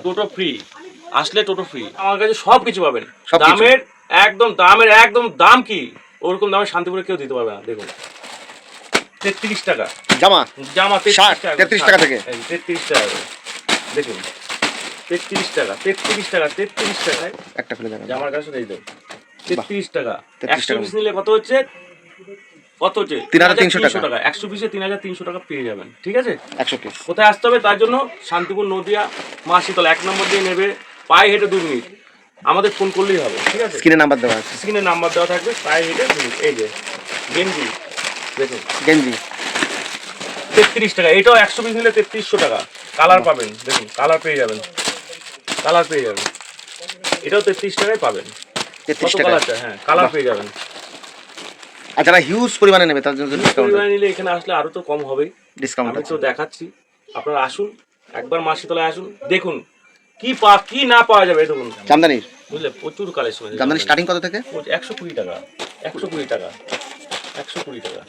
টোটো free, আসলে টোটো free. আমার কাছে সব কিছু পাবেন, দামের একদম দাম কি ওরকম দামে শান্তিপুরে কেউ দিতে পারবে না। দেখুন 33 টাকা জামা 33 টাকা থেকে 33 টাকা দেখুন 33 টাকায় একটা খুলে দেখান জামার কাছে এই দেখুন 33 টাকা। 33 100 পিস নিলে কত হচ্ছে 3300 টাকা। 100 পিসে 3300 টাকা পেয়ে যাবেন। ঠিক আছে, 100 পিস। কোথায় আসতে হবে তার জন্য? শান্তিপুর নদিয়া মা শীতলা 1 নম্বর দিয়ে নেবে, পায়ে হেঁটে 2 মিনিট, আমাদের ফোন করলেই হবে। ঠিক আছে, স্ক্রিনে নাম্বার দেওয়া আছে, স্ক্রিনে নাম্বার দেওয়া থাকবে, পায়ে হেঁটে 2 মিনিট। এই যে গেঞ্জি দেখুন, গেঞ্জি 33 টাকা, এটাও 100 পিস নিলে 3300 টাকা। কালার পাবেন, দেখুন কালার পেয়ে যাবেন, এটাও 33 টাকায় পাবেন। 33 কত টাকা। কালার চাই? হ্যাঁ, কালার পেয়ে যাবেন। আর যারা হিউজ পরিমাণে নেবে তার জন্য ডিসকাউন্ট নিলে এখানে আসলে আরো তো কম হবে, ডিসকাউন্ট আমি আছে। তো দেখাচ্ছি, আপনারা আসুন একবার মা শীতলায় আসুন, দেখুন কি না পাওয়া যাবে। দেখুন জামদানির, বুঝলে, প্রচুর কালেকশন। জামদানি স্টার্টিং কত থেকে? 120 টাকা, 120 টাকা, 120 টাকা,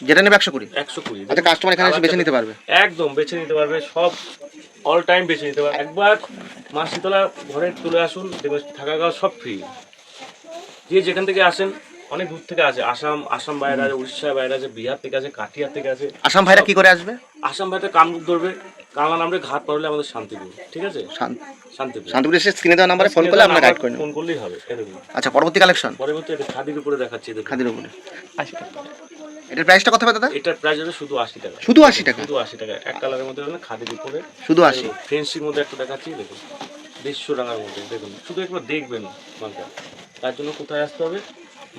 যেটা নেবে 120। 120। আচ্ছা, কাস্টমার এখানে এসে বেছে নিতে পারবে? একদম বেছে নিতে পারবে, সব অল টাইম বেছে নিতে পারবে। একবার মা শীতলা ঘরে চলে আসুন, দেখবেন থাকা খাওয়া সব ফ্রি। যে যেখান থেকে আসেন, অনেক দূর থেকে আসে, আসাম বাইরে আছে, উড়িষ্যার বাইরে আছে, বিহার থেকে আছে, কাঠিয়ার থেকে আছে। আসাম ভাইরা কি করে আসবে? আসাম ভাইতে কামরূপ ধরবে, কামলা নামে ঘাট পড়লে আমাদের শান্তিপুর। ঠিক আছে, শান্তিপুর এসে স্ক্রিনে দেওয়া নাম্বারে ফোন করলে আমরা গাইড করে নেব। ফোন করলেই হবে। এরকম। আচ্ছা, পরবর্তী কালেকশন পরবর্তী এটা খাদির উপরে দেখাচ্ছি, দেখুন খাদির উপরে। এটার প্রাইসটা কত হবে দাদা? এটার প্রাইস হবে শুধু 80 টাকা। শুধু 80 টাকা? শুধু 80 টাকা। এক কালারের মধ্যে হবে, খাদির উপরে শুধু 80। ফেন্সির মধ্যে একটা দেখাচ্ছি, দেখুন 150 টাকার মধ্যে। দেখুন, শুধু একবার দেখবেন মালটা। তার জন্য কোথায় আসতে হবে?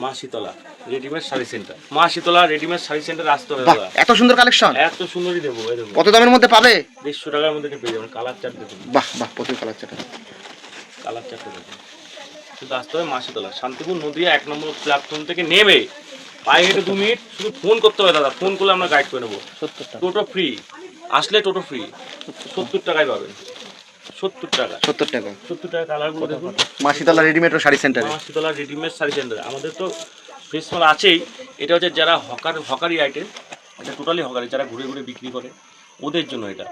মা শীতলা রেডিমেড শাড়ি সেন্টার। মা শীতলা রেডিমেড শাড়ি সেন্টারে আসতে হবে দাদা। এত সুন্দর কালেকশন, এত সুন্দরই দেবো। এই দেখুন কত দামের মধ্যে পাবে? 150 টাকার মধ্যে পেয়ে যাবেন। কালার চার্ট দেখুন, বাহ, প্রচুর কালার চার্ট। কালার চার্ট দেখুন। শুধু আসতে হবে মা শীতলা, শান্তিপুর নদিয়া 1 নম্বর প্ল্যাটফর্ম থেকে নেমে পায়ে হেঁটে 2 মিনিট, শুধু ফোন করতে হবে দাদা। ফোন করলে আমরা গাইড করে নেবো। 70 টাকা টোটো ফ্রি, আসলে টোটো ফ্রি। 70 টাকায় পাবেন, 70 টাকা। 70 টাকা। 70 টাকা। কালারগুলো দেখুন। মা শীতলা রেডিমেড ও শাড়ি সেন্টারে। মা শীতলা রেডিমেড শাড়ি সেন্টার। আমাদের তো ফ্রেশ মাল আছেই। এটা হচ্ছে যারা হকারি আইটেম, এটা টোটালি হকারি, যারা ঘুরে ঘুরে বিক্রি করে ওদের জন্য এটা।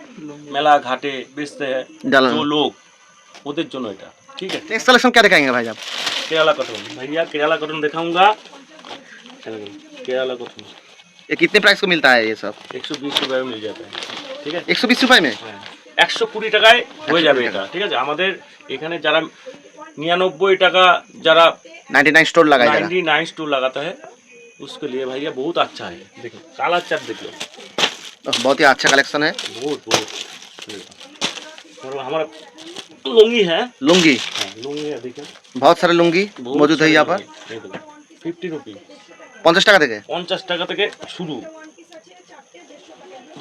মেলা ঘাটে বেচতে লোক, ওদের জন্য এটা। ठीक है, नेक्स्ट कलेक्शन क्या दिखाएंगे भाई आप? केरला कॉटन। भैया केरला कॉटन दिखाऊंगा। केरला कॉटन ये कितने प्राइस को मिलता है ये सब? 120 रुपए में मिल जाता है। ठीक है, 120 रुपए में? 120 টাকায় হয়ে যাবে এটা। ঠিক আছে, আমাদের এখানে যারা 99 টাকা, যারা 99 स्टोर लगाया है, 99 स्टोर लगाता है, उसके लिए भैया बहुत अच्छा है। देखो काला चार्ट देखो, बहुत ही अच्छा कलेक्शन है। बहुत और हमारा लुंगी है, लुंगी, लुंगी है, देखो बहुत सारे लुंगी मौजूद है यहाँ पर। 50 रुपी, 50 টাকা থেকে 50 টাকা থেকে শুরু।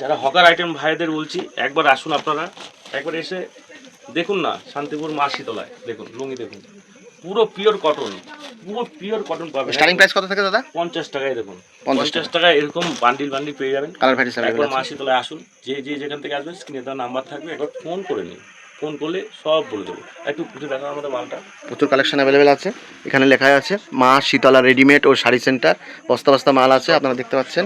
যারা হকার আইটেম ভাইদের বলছি, একবার আসুন আপনারা, একবার এসে দেখুন না শান্তিপুর মা শীতলায়। দেখুন লুঙ্গি, দেখুন পুরো পিওর কটন, পাবেন। স্টার্টিং প্রাইস কত থেকে দাদা? 50 টাকায়। দেখুন 50 টাকায় এরকম বান্ডিল পেয়ে যাবেন। কালার ভ্যারাইটি একবার মা শীতলায় আসুন, যে যেখান থেকে আসবেন স্ক্রিনে দেওয়া নাম্বার থাকবে, একবার ফোন করে নিন, ফোন করলে সব বলে দেবো। একটু বুঝে দেখান আমাদের মালটা। প্রচুর কালেকশন অ্যাভেলেবেল আছে। এখানে লেখা আছে মা শীতলা রেডিমেড ও শাড়ি সেন্টার, বস্তা বস্তা মাল আছে, আপনারা দেখতে পাচ্ছেন।